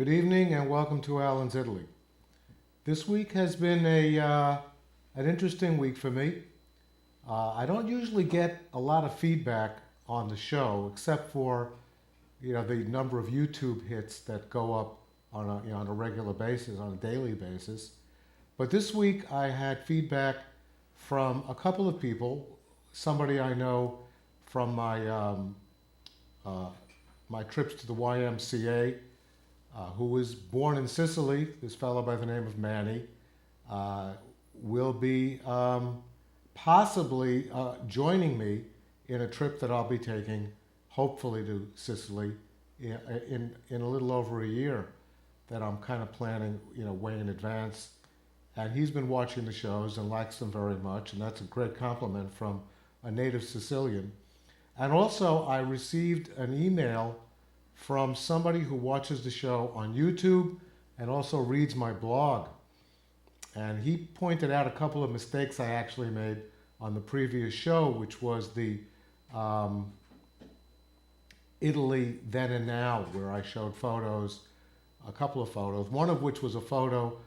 Good evening and welcome to Alan's Italy. This week has been an interesting week for me. I don't usually get a lot of feedback on the show, except for the number of YouTube hits that go up on a regular basis, on a daily basis. But this week I had feedback from a couple of people. Somebody I know from my trips to the YMCA, who was born in Sicily. This fellow by the name of Manny will be possibly joining me in a trip that I'll be taking, hopefully to Sicily, in a little over a year, that I'm kind of planning, way in advance. And he's been watching the shows and likes them very much, and that's a great compliment from a native Sicilian. And also, I received an email from somebody who watches the show on YouTube and also reads my blog. And he pointed out a couple of mistakes I actually made on the previous show, which was the Italy Then and Now, where I showed photos, a couple of photos, one of which was a photo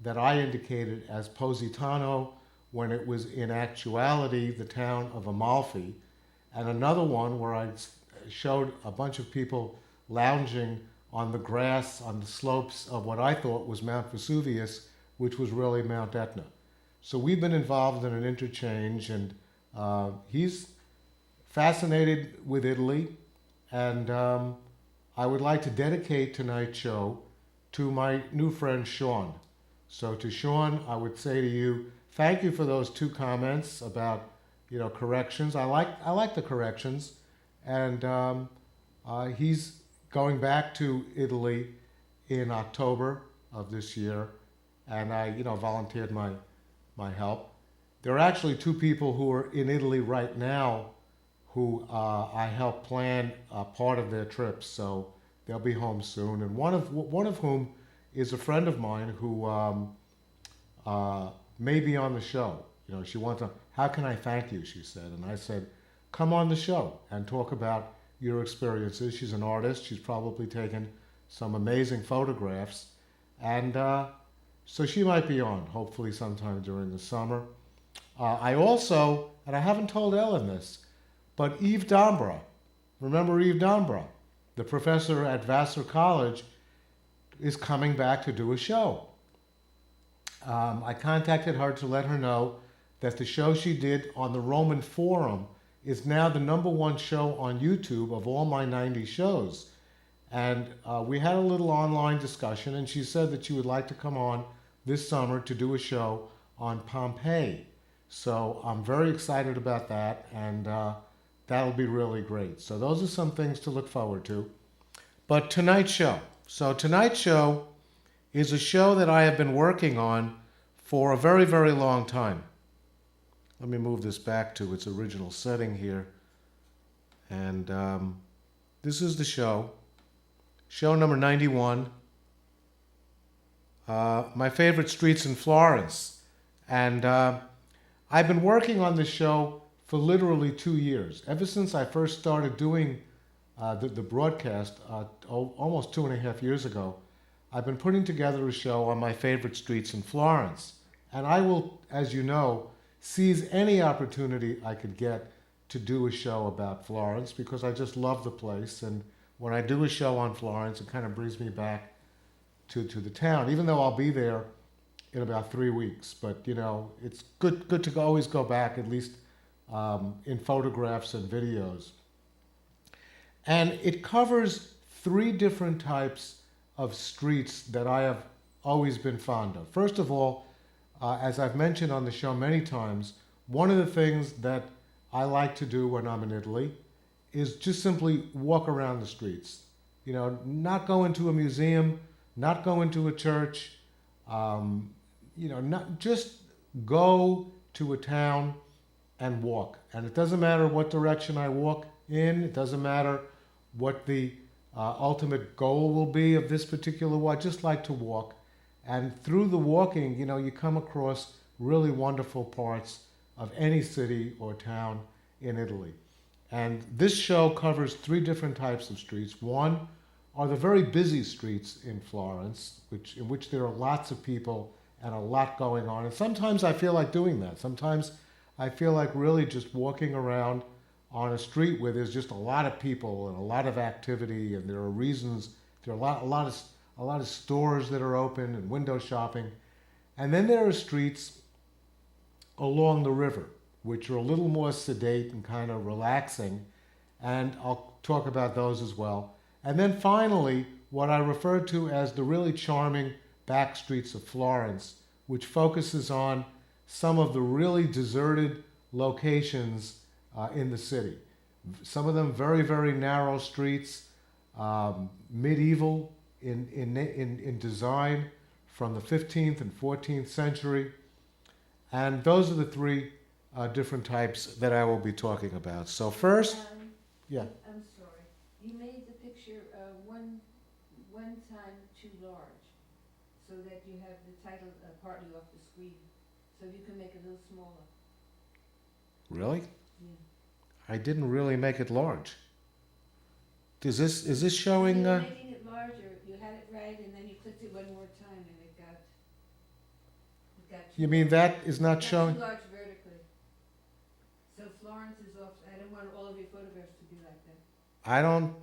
that I indicated as Positano when it was in actuality the town of Amalfi, and another one where I showed a bunch of people lounging on the grass on the slopes of what I thought was Mount Vesuvius, which was really Mount Etna. So we've been involved in an interchange, and he's fascinated with Italy, and I would like to dedicate tonight's show to my new friend Sean. So to Sean, I would say to you, thank you for those two comments about corrections. I like the corrections, and he's going back to Italy in October of this year, and I volunteered my help. There are actually two people who are in Italy right now who I help plan part of their trips, so they'll be home soon. And one of whom is a friend of mine who may be on the show. She wants to, how can I thank you, she said. And I said, come on the show and talk about your experiences. She's an artist. She's probably taken some amazing photographs. And so she might be on, hopefully sometime during the summer. I also, and I haven't told Ellen this, but Eve Dombra, remember Eve Dombra, the professor at Vassar College, is coming back to do a show. I contacted her to let her know that the show she did on the Roman Forum is now the #1 show on YouTube of all my 90 shows. And we had a little online discussion, and she said that she would like to come on this summer to do a show on Pompeii. So I'm very excited about that, and that'll be really great. So those are some things to look forward to. But tonight's show. So tonight's show is a show that I have been working on for a very, very long time. Let me move this back to its original setting here. And this is the show number 91, my favorite streets in Florence. And I've been working on this show for literally 2 years, ever since I first started doing the broadcast almost 2.5 years ago. I've been putting together a show on my favorite streets in Florence. And I will, as you know, seize any opportunity I could get to do a show about Florence, because I just love the place. And when I do a show on Florence, it kind of brings me back to the town, even though I'll be there in about 3 weeks. But, it's good to always go back, at least in photographs and videos. And it covers 3 different types of streets that I have always been fond of. First of all, as I've mentioned on the show many times, one of the things that I like to do when I'm in Italy is just simply walk around the streets. Not go into a museum, not go into a church, not just go to a town and walk. And it doesn't matter what direction I walk in. It doesn't matter what the ultimate goal will be of this particular walk. I just like to walk. And through the walking, you come across really wonderful parts of any city or town in Italy. And this show covers 3 different types of streets. One are the very busy streets in Florence, in which there are lots of people and a lot going on. And sometimes I feel like doing that. Sometimes I feel like really just walking around on a street where there's just a lot of people and a lot of activity, and there are reasons. There are a lot of stores that are open and window shopping, and then there are streets along the river, which are a little more sedate and kind of relaxing, and I'll talk about those as well. And then finally, what I refer to as the really charming backstreets of Florence, which focuses on some of the really deserted locations in the city. Some of them very, very narrow streets, medieval in design from the 15th and 14th century. And those are the three different types that I will be talking about. So first, yeah. I'm sorry. You made the picture one time too large, so that you have the title partly off the screen. So you can make it a little smaller. Really? Yeah. I didn't really make it large. Is this showing? You were making it larger. You had it right, and then you clicked it one more time, and it got too You mean large. that is not showing? Too large vertically. So Florence is off. I don't want all of your photographs to be like that. I don't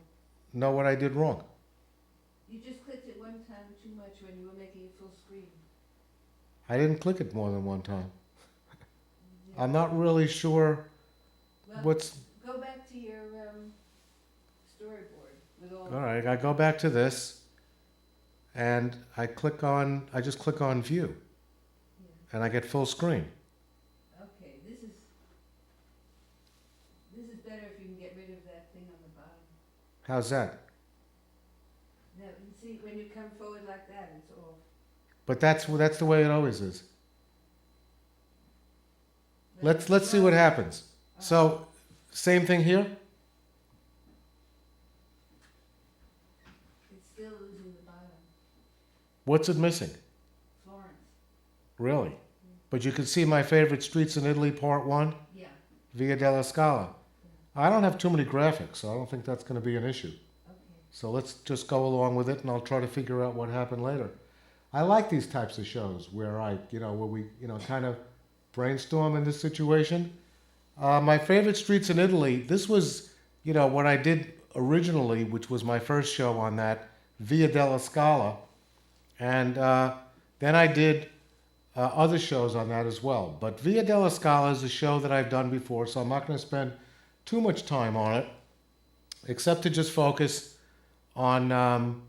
know what I did wrong. You just clicked it one time too much when you were making it full screen. I didn't click it more than one time. Yeah. I'm not really sure Well, what's... go back to your storyboard with all. All right, I go back to this, and I just click on view, Yeah. and I get full screen. Okay, this is better if you can get rid of that thing on the bottom. How's that? Now, you see, when you come forward like that, it's off. But that's the way it always is. Let's see what happens. So, same thing here? It's still losing the bottom. What's it missing? Florence. Really? But you can see my favorite streets in Italy, part 1, Yeah. Via della Scala. I don't have too many graphics, so I don't think that's going to be an issue. Okay. So let's just go along with it, and I'll try to figure out what happened later. I like these types of shows where we kind of brainstorm in this situation. My favorite streets in Italy, this was, what I did originally, which was my first show on that, Via della Scala. And then I did other shows on that as well. But Via della Scala is a show that I've done before, so I'm not going to spend too much time on it, except to just focus on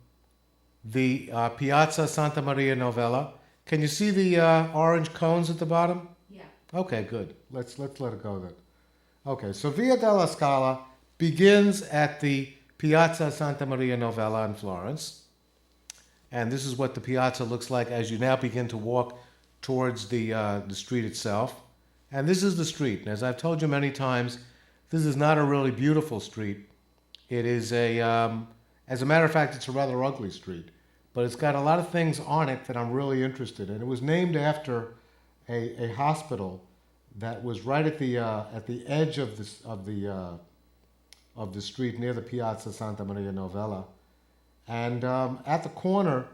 the Piazza Santa Maria Novella. Can you see the orange cones at the bottom? Yeah. Okay, good. Let's let it go then. Okay, so Via della Scala begins at the Piazza Santa Maria Novella in Florence. And this is what the piazza looks like as you now begin to walk towards the street itself. And this is the street. And as I've told you many times, this is not a really beautiful street. It is as a matter of fact, it's a rather ugly street. But it's got a lot of things on it that I'm really interested in. It was named after a hospital that was right at the edge of the street near the Piazza Santa Maria Novella. And at the corner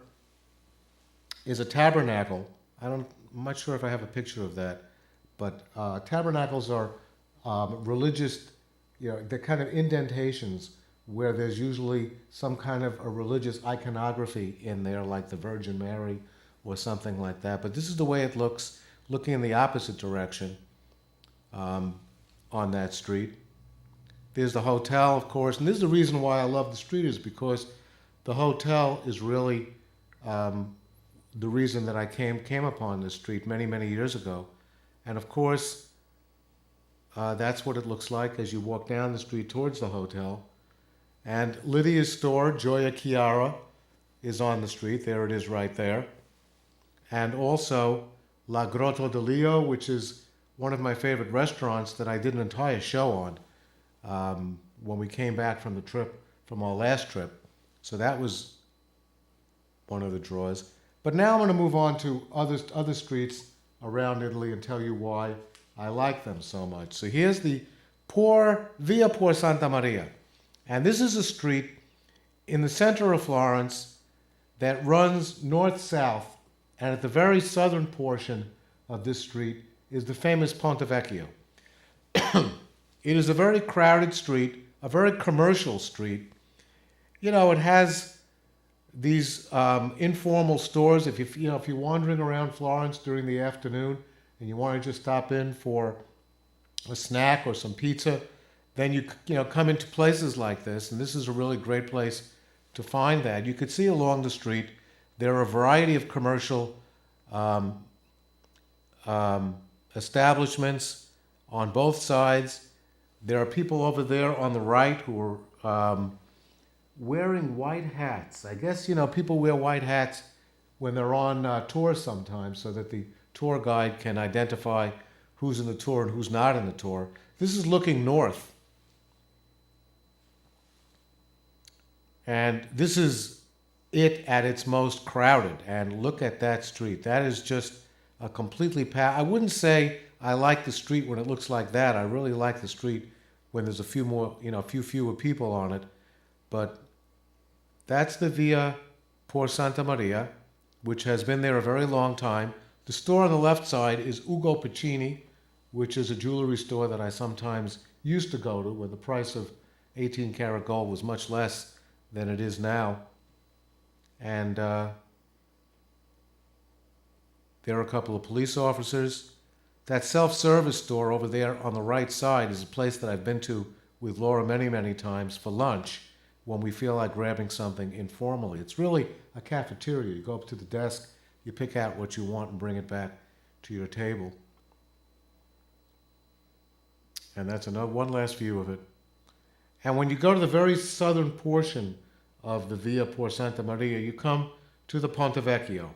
is a tabernacle. I'm not sure if I have a picture of that, but tabernacles are religious, they're kind of indentations where there's usually some kind of a religious iconography in there, like the Virgin Mary or something like that. But this is the way it looks, looking in the opposite direction on that street. There's the hotel, of course, and this is the reason why I love the street, is because the hotel is really the reason that I came upon this street many, many years ago. And of course, that's what it looks like as you walk down the street towards the hotel. And Lydia's store, Gioia Chiara, is on the street. There it is right there. And also La Grotto de Leo, which is one of my favorite restaurants that I did an entire show on when we came back from the trip, from our last trip. So that was one of the draws. But now I'm going to move on to other streets around Italy and tell you why I like them so much. So here's the Via Por Santa Maria. And this is a street in the center of Florence that runs north-south, and at the very southern portion of this street is the famous Ponte Vecchio. It is a very crowded street, a very commercial street. You know, it has these informal stores. If you're wandering around Florence during the afternoon and you want to just stop in for a snack or some pizza, then you come into places like this, and this is a really great place to find that. You could see along the street there are a variety of commercial establishments on both sides. There are people over there on the right who are wearing white hats. I guess, people wear white hats when they're on tour sometimes so that the tour guide can identify who's in the tour and who's not in the tour. This is looking north. And this is it at its most crowded. And look at that street. That is just a completely I wouldn't say I like the street when it looks like that. I really like the street when there's a few fewer people on it. But that's the Via Por Santa Maria, which has been there a very long time. The store on the left side is Ugo Piccini, which is a jewelry store that I sometimes used to go to, where the price of 18 karat gold was much less than it is now. And there are a couple of police officers. That self-service store over there on the right side is a place that I've been to with Laura many, many times for lunch when we feel like grabbing something informally. It's really a cafeteria. You go up to the desk, you pick out what you want and bring it back to your table. And that's one last view of it. And when you go to the very southern portion of the Via Por Santa Maria, you come to the Ponte Vecchio.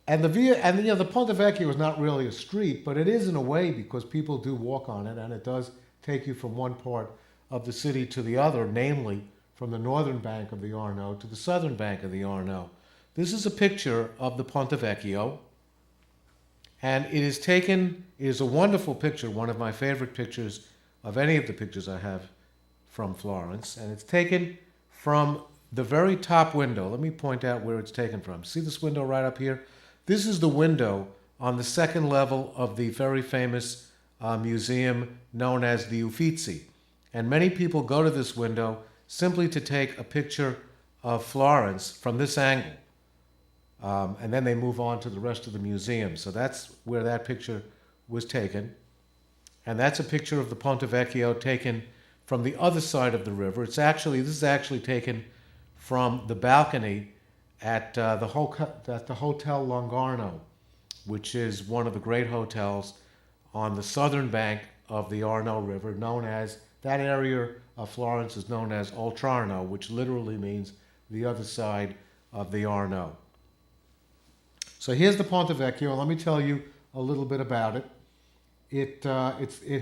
And the Ponte Vecchio is not really a street, but it is in a way because people do walk on it, and it does take you from one part of the city to the other, namely from the northern bank of the Arno to the southern bank of the Arno. This is a picture of the Ponte Vecchio, and it is a wonderful picture, one of my favorite pictures of any of the pictures I have from Florence, and it's taken from the very top window. Let me point out where it's taken from. See this window right up here? This is the window on the second level of the very famous museum known as the Uffizi. And many people go to this window simply to take a picture of Florence from this angle. And then they move on to the rest of the museum. So that's where that picture was taken. And that's a picture of the Ponte Vecchio taken from the other side of the river. This is actually taken from the balcony at the Hotel Lungarno, which is one of the great hotels on the southern bank of the Arno River, that area of Florence is known as Oltrarno, which literally means the other side of the Arno. So here's the Ponte Vecchio. Let me tell you a little bit about it. It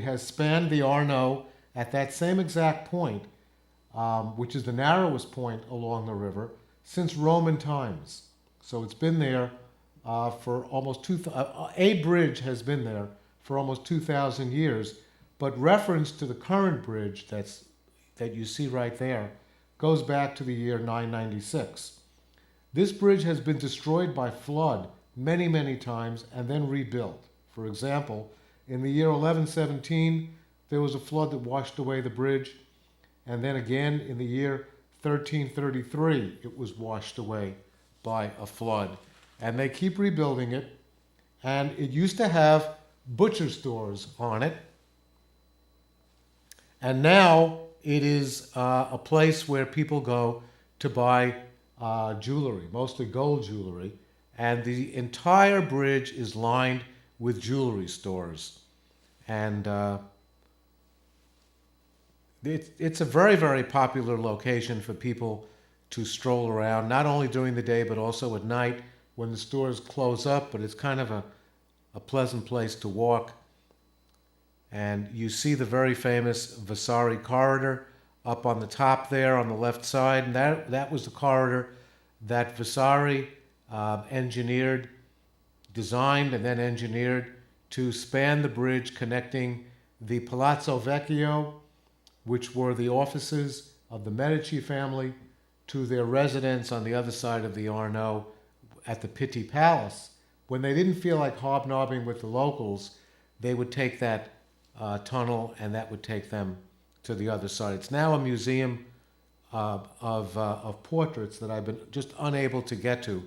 has spanned the Arno at that same exact point, which is the narrowest point along the river, since Roman times. So it's been there for almost a bridge has been there for almost 2,000 years, but reference to the current bridge that you see right there goes back to the year 996. This bridge has been destroyed by flood many, many times and then rebuilt. For example, in the year 1117, there was a flood that washed away the bridge, and then again in the year 1333, it was washed away by a flood. And they keep rebuilding it, and it used to have butcher stores on it, and now it is a place where people go to buy jewelry, mostly gold jewelry, and the entire bridge is lined with jewelry stores. And it's a very, very popular location for people to stroll around, not only during the day but also at night when the stores close up, but it's kind of a pleasant place to walk. And you see the very famous Vasari corridor up on the top there on the left side, and that was the corridor that Vasari designed and then engineered to span the bridge connecting the Palazzo Vecchio, which were the offices of the Medici family, to their residence on the other side of the Arno at the Pitti Palace, when they didn't feel like hobnobbing with the locals, they would take that tunnel, and that would take them to the other side. It's now a museum of portraits that I've been just unable to get to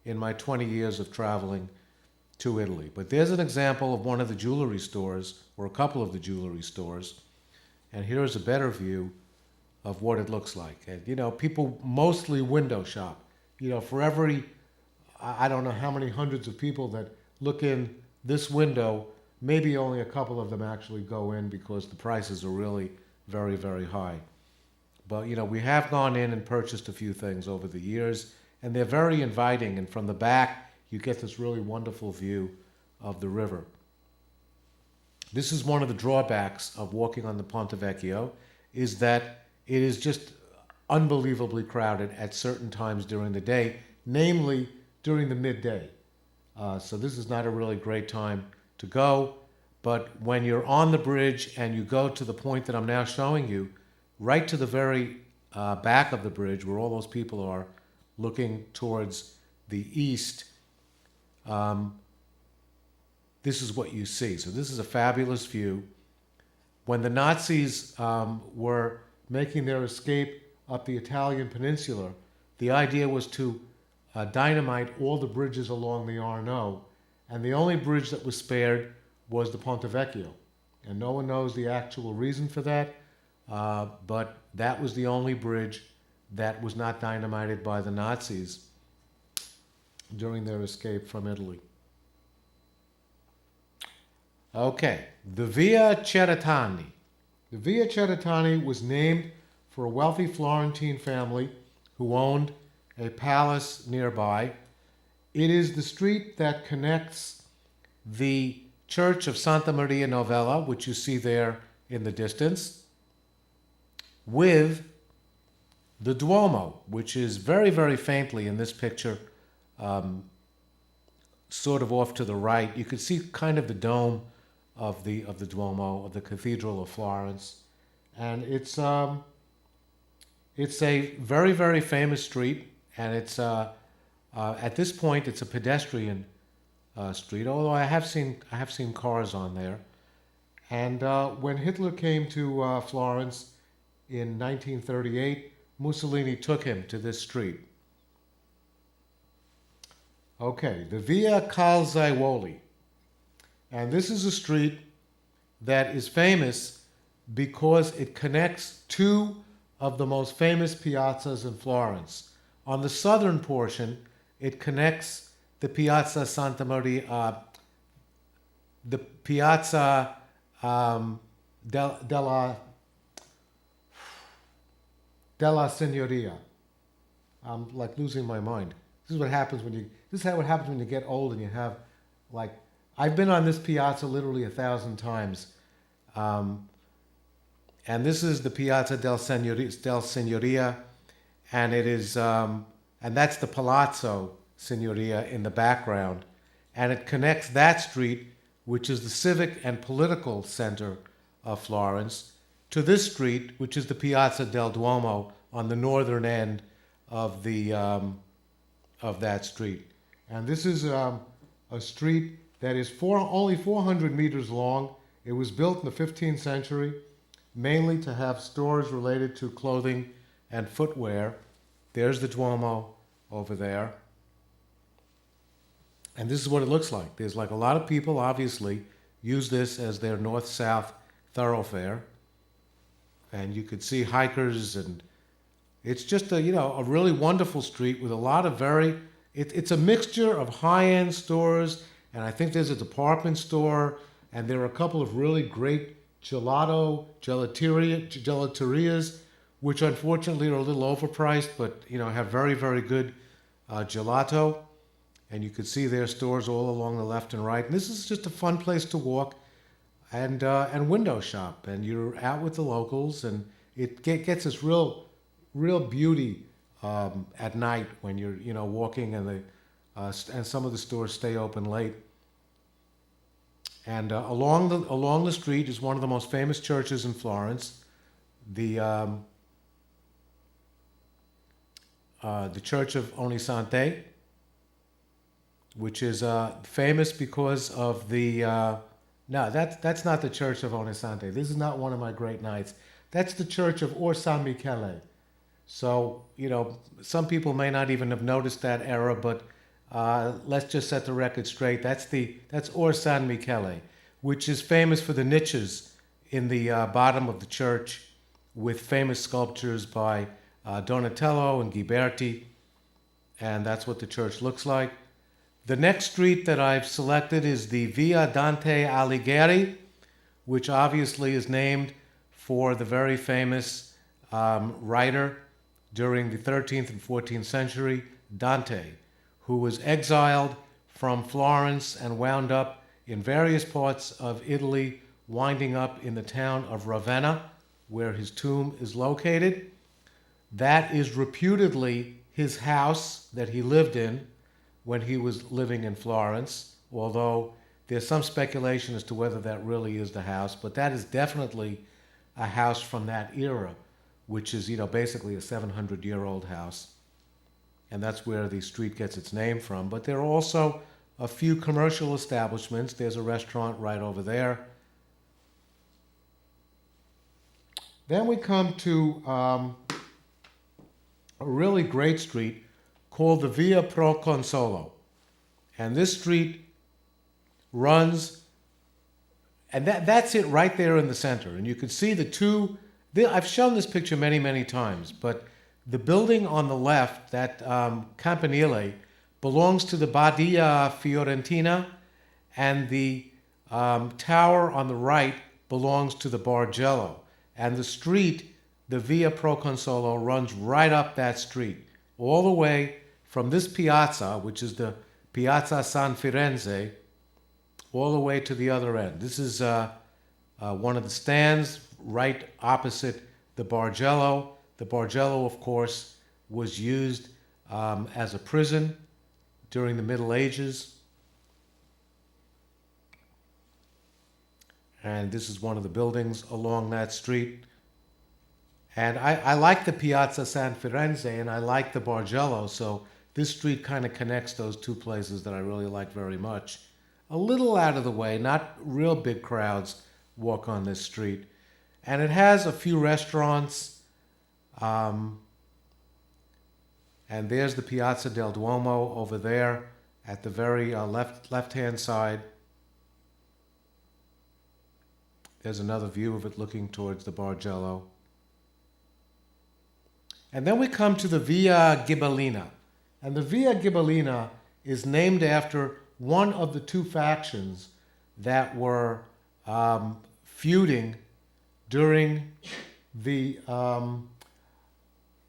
in my 20 years of traveling to Italy. But there's an example of one of the jewelry stores, or a couple of the jewelry stores, and here's a better view of what it looks like. And, you know, people mostly window shop. You know, for every, I don't know how many hundreds of people that look in this window, maybe only a couple of them actually go in because the prices are really very, very high. But, you know, we have gone in and purchased a few things over the years, and they're very inviting. And from the back, you get this really wonderful view of the river. This is one of the drawbacks of walking on the Ponte Vecchio, is that it is just unbelievably crowded at certain times during the day, namely during the midday. So this is not a really great time to go. But when you're on the bridge and you go to the point that I'm now showing you, right to the very back of the bridge where all those people are looking towards the east, this is what you see. So this is a fabulous view. When the Nazis were making their escape up the Italian peninsula, the idea was to dynamite all the bridges along the Arno, and the only bridge that was spared was the Ponte Vecchio. And no one knows the actual reason for that, but that was the only bridge that was not dynamited by the Nazis during their escape from Italy. Okay, the Via Cerretani. The Via Cerretani was named for a wealthy Florentine family who owned a palace nearby. It is the street that connects the Church of Santa Maria Novella, which you see there in the distance, with the Duomo, which is very, very faintly in this picture, sort of off to the right. You can see kind of the dome of the Duomo, of the Cathedral of Florence, and it's a very, very famous street, and it's at this point it's a pedestrian street. Although I have seen cars on there, and when Hitler came to Florence in 1938, Mussolini took him to this street. Okay, the Via Calzaioli. And this is a street that is famous because it connects two of the most famous piazzas in Florence. On the southern portion, it connects the Piazza Santa Maria, the Piazza della Signoria. I'm like losing my mind. This is what happens when you. This is how it happens when you get old and you have, like, I've been on this piazza literally 1,000 times, and this is the Piazza del Signoria, and it is, and that's the Palazzo Signoria in the background, and it connects that street, which is the civic and political center of Florence, to this street, which is the Piazza del Duomo on the northern end of the of that street. And this is a street that is only 400 meters long. It was built in the 15th century, mainly to have stores related to clothing and footwear. There's the Duomo over there. And this is what it looks like. There's like a lot of people, obviously, use this as their north-south thoroughfare. And you could see hikers, and it's just a really wonderful street with a lot of it's a mixture of high-end stores, and I think there's a department store, and there are a couple of really great gelaterias, which unfortunately are a little overpriced, but have very, very good gelato. And you can see their stores all along the left and right. And this is just a fun place to walk and window shop, and you're out with the locals, and it gets this real beauty at night when you're walking, and and some of the stores stay open late. And along the street is one of the most famous churches in Florence, the the Church of Onisante, which is famous because of the. No, that's not the Church of Onisante. This is not one of my great nights. That's the Church of Or San Michele. So, some people may not even have noticed that error, but let's just set the record straight. That's Or San Michele, which is famous for the niches in the bottom of the church with famous sculptures by Donatello and Ghiberti, and that's what the church looks like. The next street that I've selected is the Via Dante Alighieri, which obviously is named for the very famous writer during the 13th and 14th century, Dante, who was exiled from Florence and wound up in various parts of Italy, winding up in the town of Ravenna, where his tomb is located. That is reputedly his house that he lived in when he was living in Florence, although there's some speculation as to whether that really is the house, but that is definitely a house from that era, which is, basically a 700-year-old house. And that's where the street gets its name from. But there are also a few commercial establishments. There's a restaurant right over there. Then we come to a really great street called the Via Pro Consolo. And this street runs, and that's it right there in the center. And you can see I've shown this picture many, many times, but the building on the left, that campanile, belongs to the Badia Fiorentina, and the tower on the right belongs to the Bargello. And the street, the Via Pro Consolo, runs right up that street, all the way from this piazza, which is the Piazza San Firenze, all the way to the other end. This is one of the stands right opposite the Bargello. The Bargello, of course, was used as a prison during the Middle Ages. And this is one of the buildings along that street. And I like the Piazza San Firenze and I like the Bargello, so this street kind of connects those two places that I really like very much. A little out of the way, not real big crowds walk on this street. And it has a few restaurants. And there's the Piazza del Duomo over there at the very left-hand side. There's another view of it looking towards the Bargello. And then we come to the Via Ghibellina. And the Via Ghibellina is named after one of the two factions that were feuding during the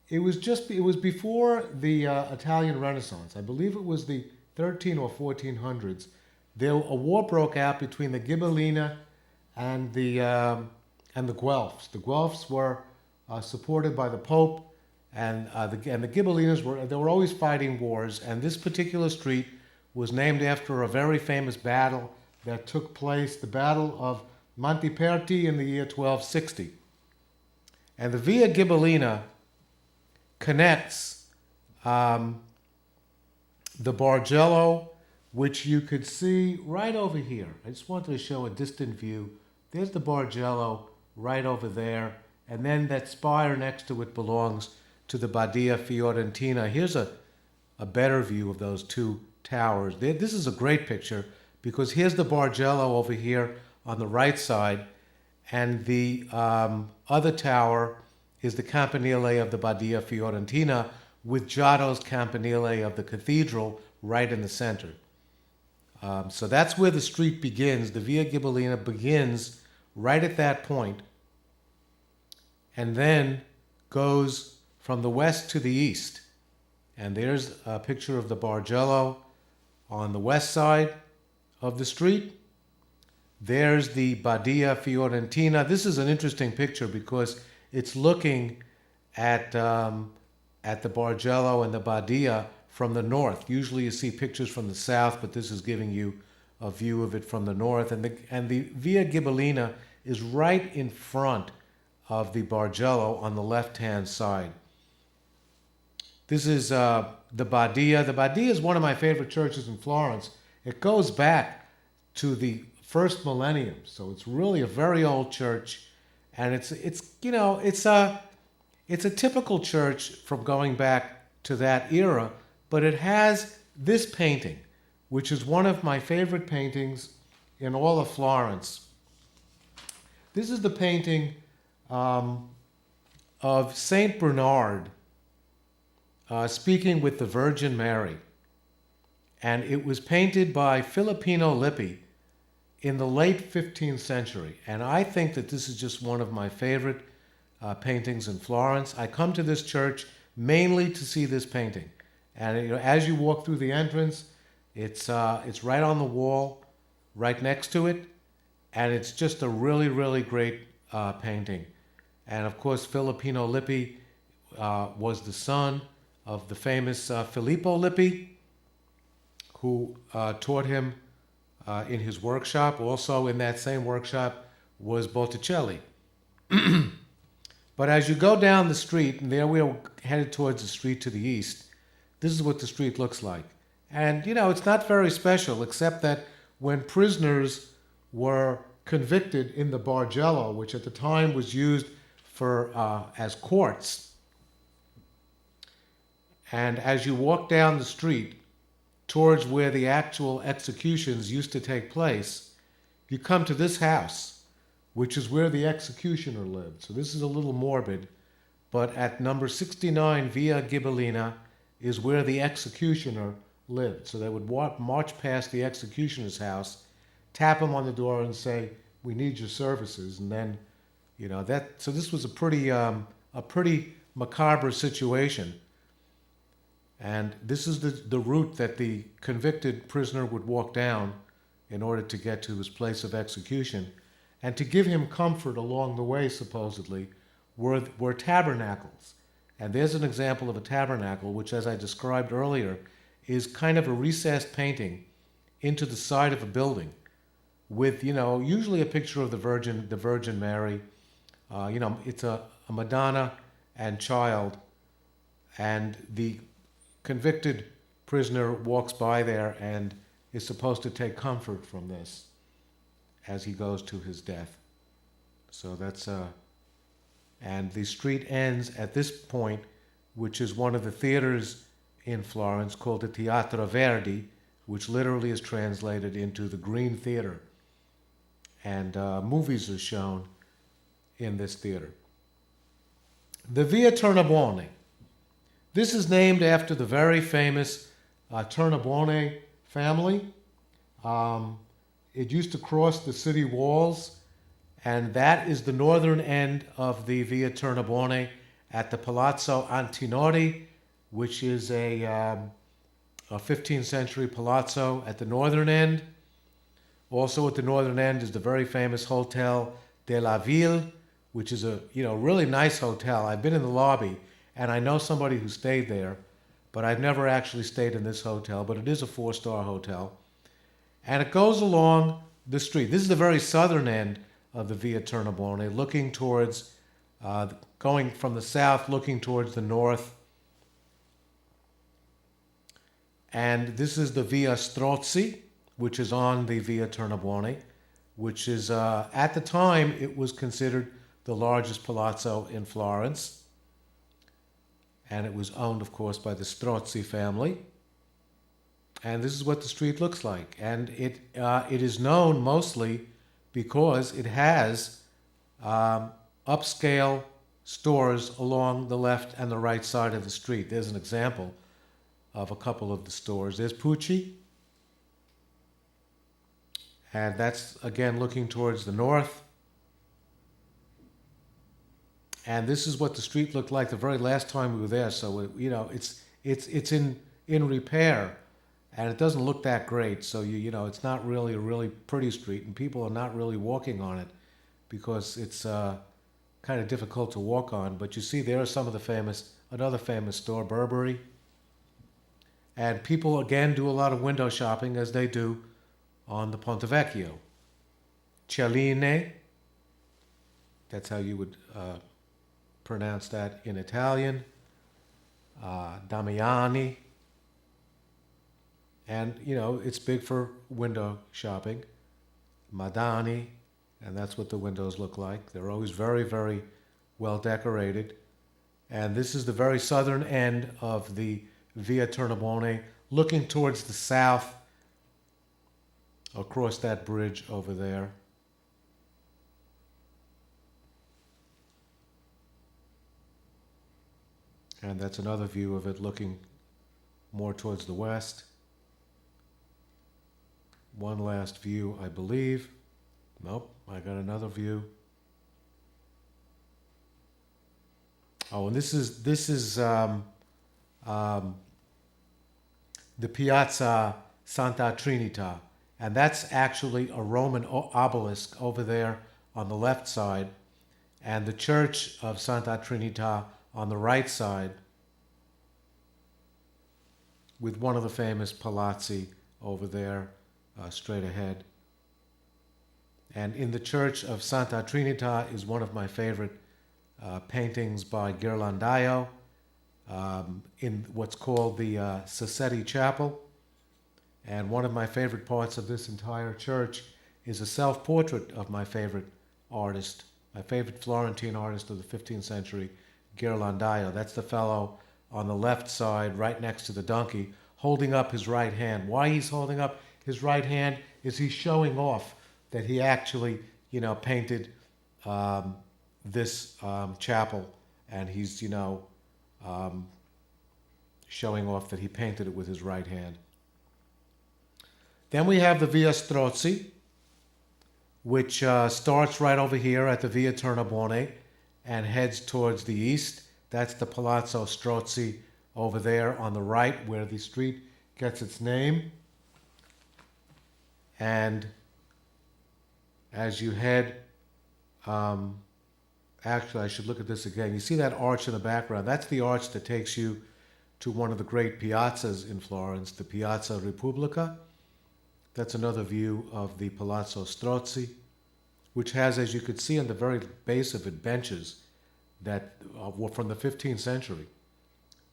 it was before the Italian Renaissance. I believe it was the 13 or 1400s. A war broke out between the Ghibellina and the Guelphs. The Guelphs were supported by the Pope, and the Ghibellinas were always fighting wars. And this particular street was named after a very famous battle that took place, the Battle of Monteperti in the year 1260. And the Via Ghibellina connects the Bargello, which you could see right over here. I just wanted to show a distant view. There's the Bargello right over there, and then that spire next to it belongs to the Badia Fiorentina. Here's a better view of those two towers. This is a great picture because here's the Bargello over here on the right side, and the other tower is the campanile of the Badia Fiorentina with Giotto's campanile of the cathedral right in the center. So that's where the street begins. The Via Ghibellina begins right at that point and then goes from the west to the east. And there's a picture of the Bargello on the west side of the street. There's the Badia Fiorentina. This is an interesting picture because it's looking at the Bargello and the Badia from the north. Usually you see pictures from the south, but this is giving you a view of it from the north. And the Via Ghibellina is right in front of the Bargello on the left-hand side. This is the Badia. The Badia is one of my favorite churches in Florence. It goes back to the first millennium, so it's really a very old church, and it's a typical church from going back to that era, but it has this painting, which is one of my favorite paintings in all of Florence. This is the painting of Saint Bernard speaking with the Virgin Mary. And it was painted by Filippino Lippi in the late 15th century. And I think that this is just one of my favorite paintings in Florence. I come to this church mainly to see this painting. And as you walk through the entrance, it's right on the wall, right next to it. And it's just a really, really great painting. And of course, Filippino Lippi was the son of the famous Filippo Lippi, who taught him in his workshop. Also in that same workshop was Botticelli. But as you go down the street, and there we are headed towards the street to the east, this is what the street looks like. And, it's not very special, except that when prisoners were convicted in the Bargello, which at the time was used for as courts, and as you walk down the street towards where the actual executions used to take place, you come to this house, which is where the executioner lived. So this is a little morbid, but at number 69 Via Ghibellina is where the executioner lived. So they would march past the executioner's house, tap him on the door and say, "We need your services." And then, so this was a pretty macabre situation. And this is the route that the convicted prisoner would walk down in order to get to his place of execution. And to give him comfort along the way, supposedly, were tabernacles. And there's an example of a tabernacle, which, as I described earlier, is kind of a recessed painting into the side of a building with, usually a picture of the Virgin Mary. It's a Madonna and child. And the convicted prisoner walks by there and is supposed to take comfort from this as he goes to his death. So that's and the street ends at this point, which is one of the theaters in Florence called the Teatro Verdi, which literally is translated into the Green Theater. And movies are shown in this theater. The Via Tornabuoni. This is named after the very famous Tornabuoni family. It used to cross the city walls, and that is the northern end of the Via Tornabuoni at the Palazzo Antinori, which is a 15th century palazzo at the northern end. Also at the northern end is the very famous Hotel de la Ville, which is a really nice hotel. I've been in the lobby, and I know somebody who stayed there, but I've never actually stayed in this hotel, but it is a 4-star hotel. And it goes along the street. This is the very southern end of the Via Tornabuoni, looking towards, going from the south, looking towards the north. And this is the Via Strozzi, which is on the Via Tornabuoni, which is, at the time, it was considered the largest palazzo in Florence. And it was owned, of course, by the Strozzi family. And this is what the street looks like. And it is known mostly because it has upscale stores along the left and the right side of the street. There's an example of a couple of the stores. There's Pucci. And that's, again, looking towards the north. And this is what the street looked like the very last time we were there. So, it's in repair. And it doesn't look that great, so it's not really a really pretty street, and people are not really walking on it because it's kind of difficult to walk on. But you see, there are some of another famous store, Burberry, and people again do a lot of window shopping as they do on the Ponte Vecchio. Celline, that's how you would pronounce that in Italian. Damiani. And, you know, it's big for window shopping. Madani, and that's what the windows look like. They're always very, very well decorated. And this is the very southern end of the Via Tornabuoni, looking towards the south across that bridge over there. And that's another view of it looking more towards the west. One last view, I believe. Nope, I got another view. Oh, and this is the Piazza Santa Trinita, and that's actually a Roman obelisk over there on the left side, and the Church of Santa Trinita on the right side, with one of the famous palazzi over there straight ahead. And in the Church of Santa Trinita is one of my favorite paintings by Ghirlandaio in what's called the Sassetti Chapel. And one of my favorite parts of this entire church is a self-portrait of my favorite artist, my favorite Florentine artist of the 15th century, Ghirlandaio. That's the fellow on the left side, right next to the donkey, holding up his right hand. Why he's holding up his right hand is he's showing off that he actually, you know, painted this chapel, and he's, you know, showing off that he painted it with his right hand. Then we have the Via Strozzi, which starts right over here at the Via Tornabuoni and heads towards the east. That's the Palazzo Strozzi over there on the right, where the street gets its name. And as you head, actually I should look at this again. You see that arch in the background? That's the arch that takes you to one of the great piazzas in Florence, the Piazza Repubblica. That's another view of the Palazzo Strozzi, which has, as you could see on the very base of it, benches that were from the 15th century,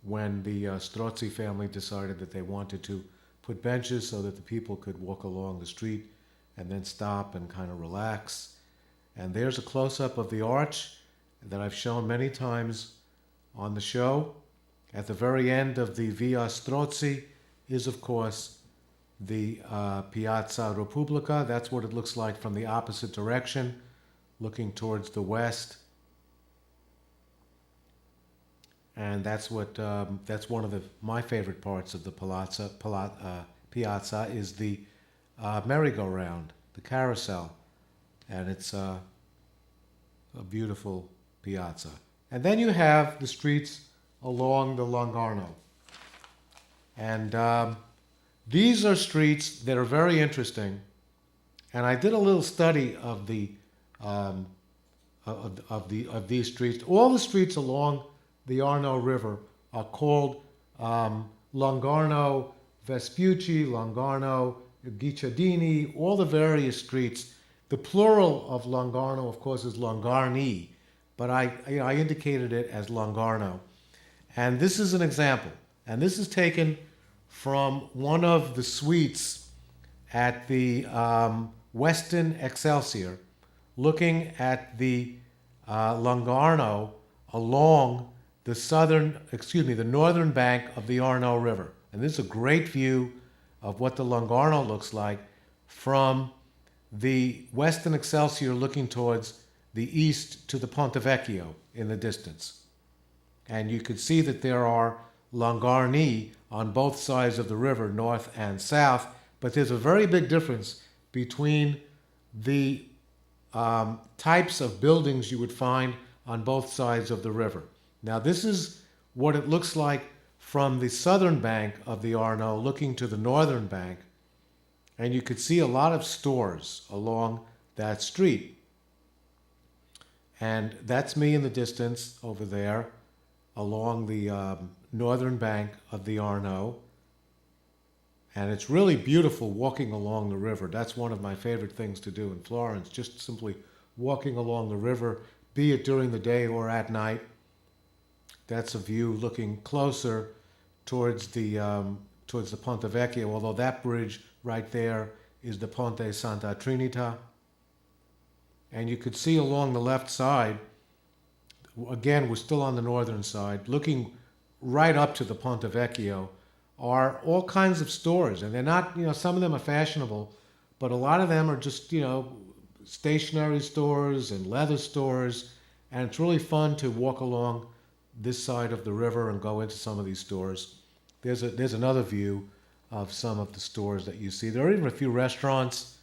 when the Strozzi family decided that they wanted to put benches so that the people could walk along the street and then stop and kind of relax. And there's a close-up of the arch that I've shown many times on the show. At the very end of the Via Strozzi is, of course, the Piazza Repubblica. That's what it looks like from the opposite direction, looking towards the west. And that's what that's one of my favorite parts of the piazza is the merry-go-round, the carousel, and it's a beautiful piazza. And then you have the streets along the Lungarno, and these are streets that are very interesting. And I did a little study of these streets. All the streets along the Arno River are called Lungarno Vespucci, Lungarno Guicciardini, all the various streets. The plural of Lungarno, of course, is lungarni, but I indicated it as Lungarno. And this is an example. And this is taken from one of the suites at the Westin Excelsior, looking at the Lungarno along the northern bank of the Arno River. And this is a great view of what the Lungarno looks like from the Westin Excelsior looking towards the east to the Ponte Vecchio in the distance. And you could see that there are lungarni on both sides of the river, north and south, but there's a very big difference between the types of buildings you would find on both sides of the river. Now, this is what it looks like from the southern bank of the Arno looking to the northern bank, and you could see a lot of stores along that street. And that's me in the distance over there along the northern bank of the Arno. And it's really beautiful walking along the river. That's one of my favorite things to do in Florence, just simply walking along the river, be it during the day or at night. That's a view looking closer towards the Ponte Vecchio, although that bridge right there is the Ponte Santa Trinita. And you could see along the left side, again, we're still on the northern side, looking right up to the Ponte Vecchio, are all kinds of stores. And they're not, some of them are fashionable, but a lot of them are just, stationery stores and leather stores. And it's really fun to walk along this side of the river and go into some of these stores. There's another view of some of the stores that you see. There are even a few restaurants,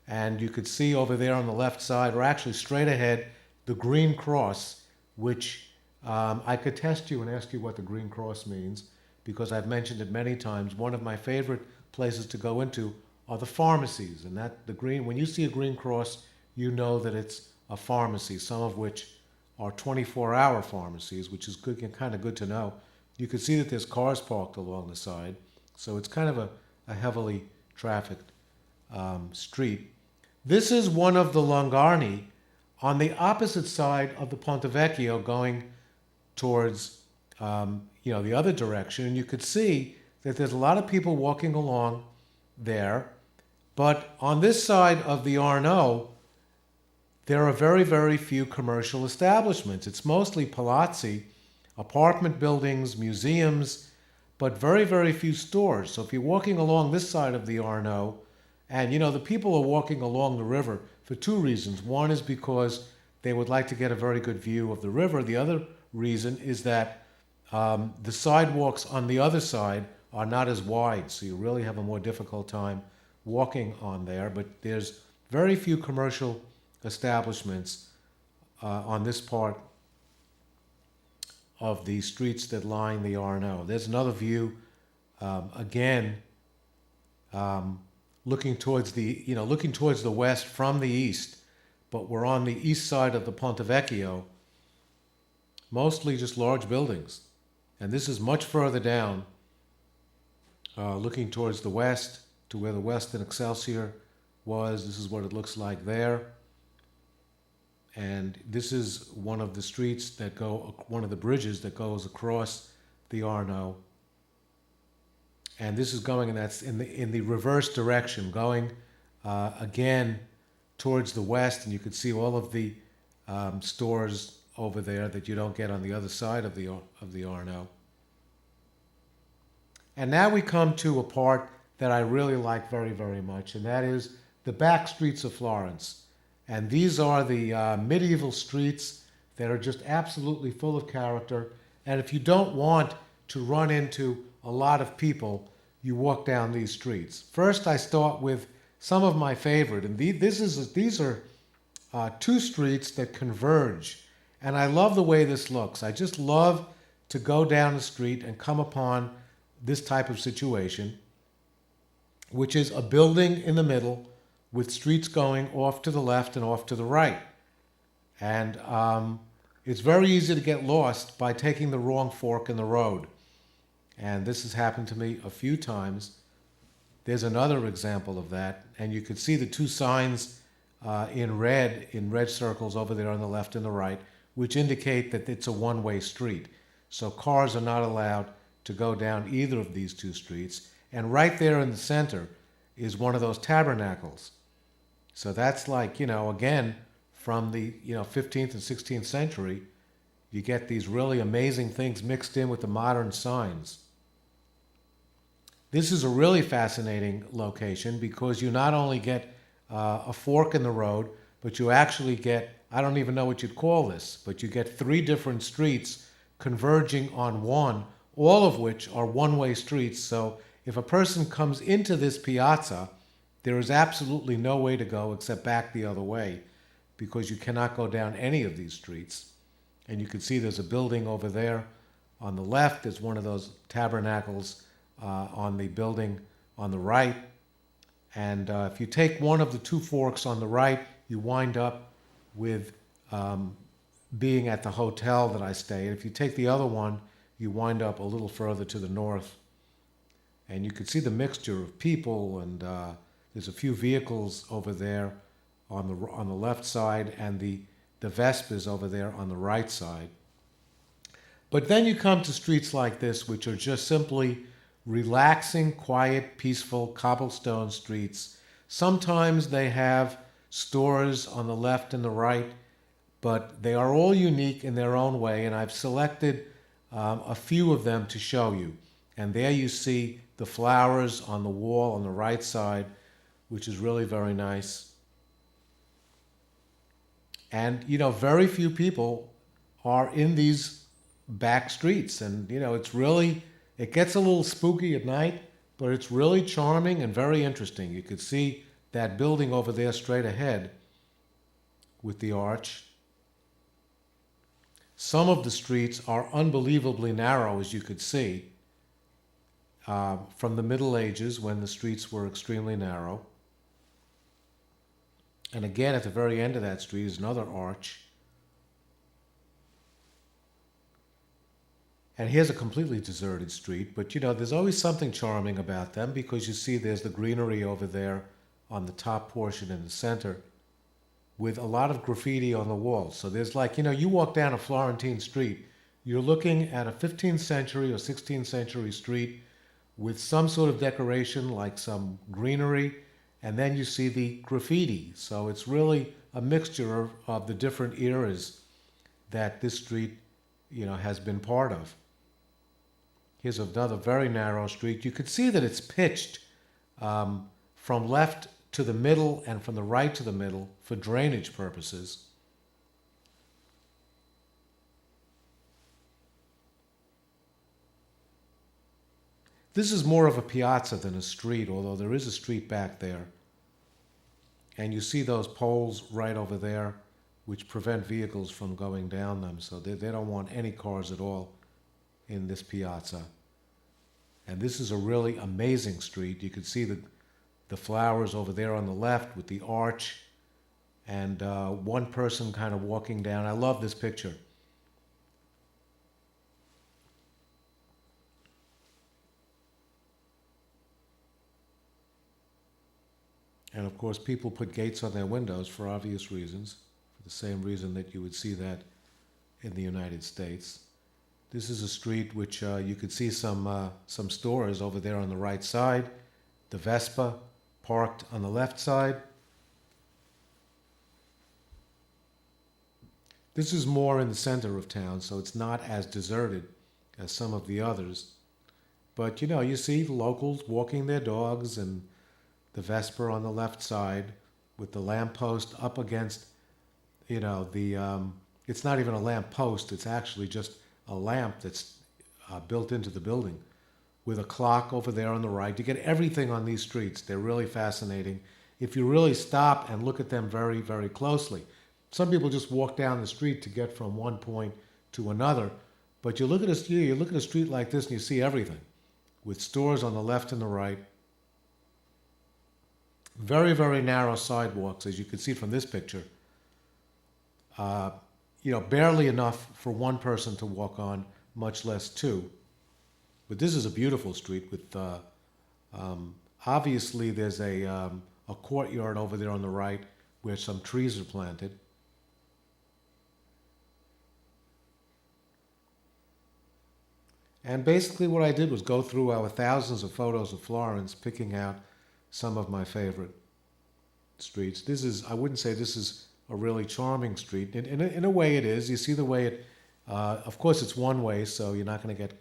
and you could see over there on the left side, or actually straight ahead, the Green Cross, which I could test you and ask you what the Green Cross means, because I've mentioned it many times. One of my favorite places to go into are the pharmacies, and when you see a Green Cross, you know that it's a pharmacy, some of which are 24-hour pharmacies, which is good, kind of good to know. You can see that there's cars parked along the side, so it's kind of a heavily trafficked street. This is one of the lungarni on the opposite side of the Ponte Vecchio, going towards the other direction. And you could see that there's a lot of people walking along there, but on this side of the Arno, there are very, very few commercial establishments. It's mostly palazzi, apartment buildings, museums, but very, very few stores. So if you're walking along this side of the Arno, and the people are walking along the river for two reasons. One is because they would like to get a very good view of the river. The other reason is that the sidewalks on the other side are not as wide, so you really have a more difficult time walking on there. But there's very few commercial establishments on this part of the streets that line the Arno. There's another view, again, looking towards the west from the east, but we're on the east side of the Ponte Vecchio, mostly just large buildings. And this is much further down, looking towards the west, to where the Western Excelsior was. This is what it looks like there. And this is one of the streets one of the bridges that goes across the Arno. And this is going in the reverse direction, going again towards the west, and you can see all of the stores over there that you don't get on the other side of the Arno. And now we come to a part that I really like very, very much, and that is the backstreets of Florence. And these are the medieval streets that are just absolutely full of character. And if you don't want to run into a lot of people, you walk down these streets. First, I start with some of my favorite, and these are two streets that converge. And I love the way this looks. I just love to go down the street and come upon this type of situation, which is a building in the middle with streets going off to the left and off to the right. And it's very easy to get lost by taking the wrong fork in the road. And this has happened to me a few times. There's another example of that. And you can see the two signs in red circles over there on the left and the right, which indicate that it's a one-way street. So cars are not allowed to go down either of these two streets. And right there in the center is one of those tabernacles. So that's like, again, from the 15th and 16th century, you get these really amazing things mixed in with the modern signs. This is a really fascinating location because you not only get a fork in the road, but you actually get, I don't even know what you'd call this, but you get three different streets converging on one, all of which are one-way streets. So if a person comes into this piazza, there is absolutely no way to go except back the other way, because you cannot go down any of these streets. And you can see there's a building over there on the left. There's one of those tabernacles on the building on the right. And if you take one of the two forks on the right, you wind up with being at the hotel that I stayed. If you take the other one, you wind up a little further to the north. And you can see the mixture of people, and there's a few vehicles over there on the left side, and the Vespers over there on the right side. But then you come to streets like this, which are just simply relaxing, quiet, peaceful cobblestone streets. Sometimes they have stores on the left and the right, but they are all unique in their own way, and I've selected a few of them to show you. And there you see the flowers on the wall on the right side, which is really very nice. And, very few people are in these back streets. And, it gets a little spooky at night, but it's really charming and very interesting. You could see that building over there straight ahead with the arch. Some of the streets are unbelievably narrow, as you could see, from the Middle Ages when the streets were extremely narrow. And again, at the very end of that street is another arch. And here's a completely deserted street, but there's always something charming about them because you see there's the greenery over there on the top portion in the center with a lot of graffiti on the walls. So there's you walk down a Florentine street, you're looking at a 15th century or 16th century street with some sort of decoration like some greenery, and then you see the graffiti. So it's really a mixture of the different eras that this street, has been part of. Here's another very narrow street. You could see that it's pitched from left to the middle and from the right to the middle for drainage purposes. This is more of a piazza than a street, although there is a street back there. And you see those poles right over there, which prevent vehicles from going down them. So they don't want any cars at all in this piazza. And this is a really amazing street. You can see the flowers over there on the left with the arch and one person kind of walking down. I love this picture. And of course, people put gates on their windows for obvious reasons, for the same reason that you would see that in the United States. This is a street which you could see some stores over there on the right side. The Vespa parked on the left side. This is more in the center of town, so it's not as deserted as some of the others. But you see the locals walking their dogs and the Vespa on the left side with the lamppost up against, it's not even a lamp post, it's actually just a lamp that's built into the building with a clock over there on the right. You get everything on these streets. They're really fascinating if you really stop and look at them very, very closely. Some people just walk down the street to get from one point to another, but you look at a street like this and you see everything with stores on the left and the right. Very, very narrow sidewalks, as you can see from this picture. Barely enough for one person to walk on, much less two. But this is a beautiful street with, obviously there's a courtyard over there on the right where some trees are planted. And basically what I did was go through our thousands of photos of Florence, picking out some of my favorite streets. I wouldn't say this is a really charming street. In a way it is. You see the way it, of course it's one way, so you're not going to get,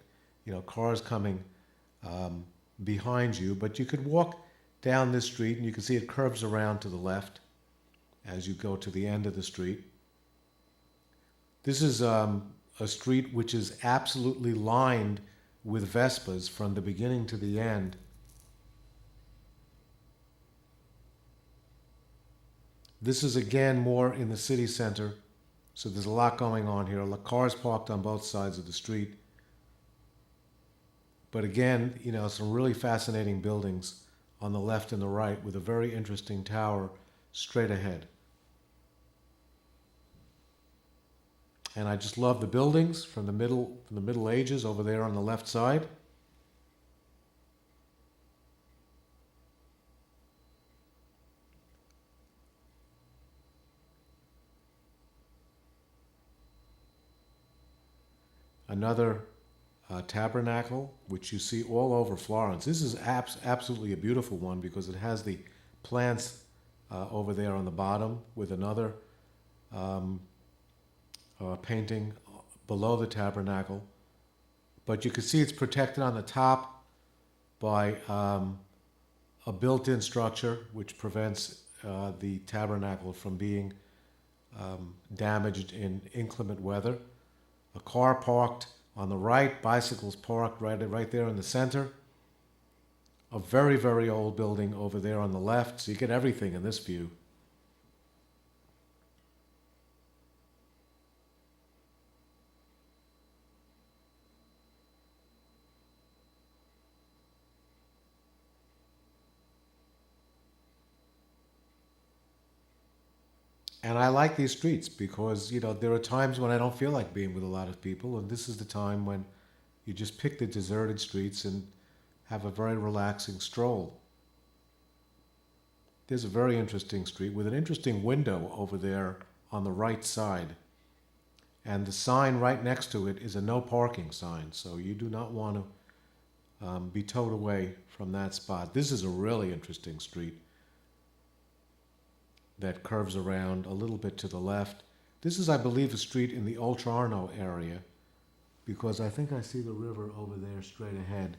cars coming behind you, but you could walk down this street and you can see it curves around to the left as you go to the end of the street. This is a street which is absolutely lined with Vespas from the beginning to the end. This is again more in the city center, so there's a lot going on here. Cars parked on both sides of the street. But again, some really fascinating buildings on the left and the right with a very interesting tower straight ahead. And I just love the buildings from the Middle Ages over there on the left side. another tabernacle, which you see all over Florence. This is absolutely a beautiful one because it has the plants over there on the bottom with another painting below the tabernacle. But you can see it's protected on the top by a built-in structure which prevents the tabernacle from being damaged in inclement weather. A car parked on the right, bicycles parked right there in the center. A very, very old building over there on the left, so you get everything in this view. And I like these streets because, there are times when I don't feel like being with a lot of people, and this is the time when you just pick the deserted streets and have a very relaxing stroll. There's a very interesting street with an interesting window over there on the right side. And the sign right next to it is a no parking sign, so you do not want to be towed away from that spot. This is a really interesting street that curves around a little bit to the left. This is, I believe, a street in the Oltrarno area because I think I see the river over there straight ahead.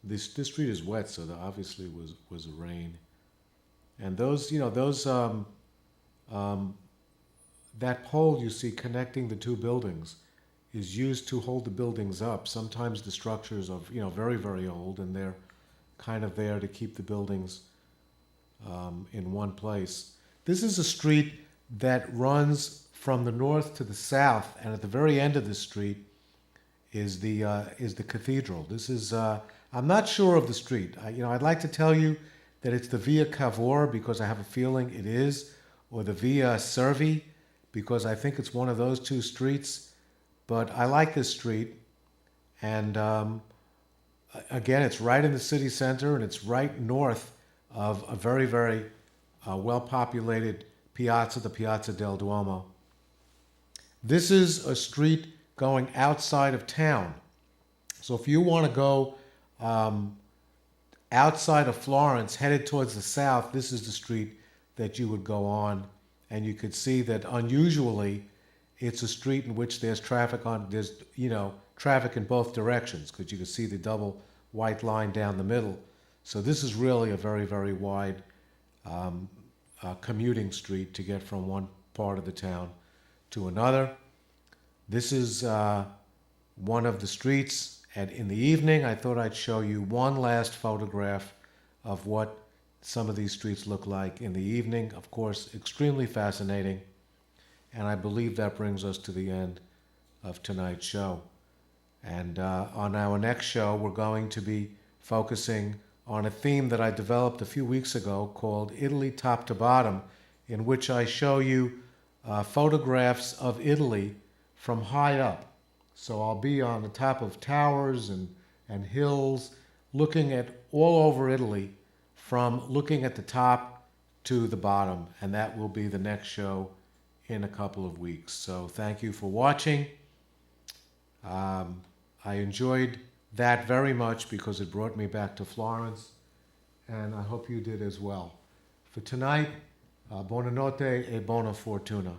This street is wet, so there obviously was rain. And that pole you see connecting the two buildings is used to hold the buildings up. Sometimes the structures are very, very old, and they're kind of there to keep the buildings in one place. This is a street that runs from the north to the south, and at the very end of this street is the cathedral. This is I'm not sure of the street. I'd like to tell you that it's the Via Cavour because I have a feeling it is, or the Via Servi because I think it's one of those two streets. But I like this street, and again, it's right in the city center, and it's right north of a very, very well-populated piazza, the Piazza del Duomo. This is a street going outside of town. So if you want to go outside of Florence, headed towards the south, this is the street that you would go on. And you could see that unusually, it's a street in which there's traffic traffic in both directions, because you can see the double white line down the middle. So this is really a very, very wide commuting street to get from one part of the town to another. This is one of the streets, and in the evening I thought I'd show you one last photograph of what some of these streets look like in the evening. Of course, extremely fascinating, and I believe that brings us to the end of tonight's show. And on our next show, we're going to be focusing on a theme that I developed a few weeks ago called Italy Top to Bottom, in which I show you photographs of Italy from high up. So I'll be on the top of towers and hills, looking at all over Italy, from looking at the top to the bottom. And that will be the next show in a couple of weeks. So thank you for watching. I enjoyed that very much because it brought me back to Florence, and I hope you did as well. For tonight, buonanotte e buona fortuna.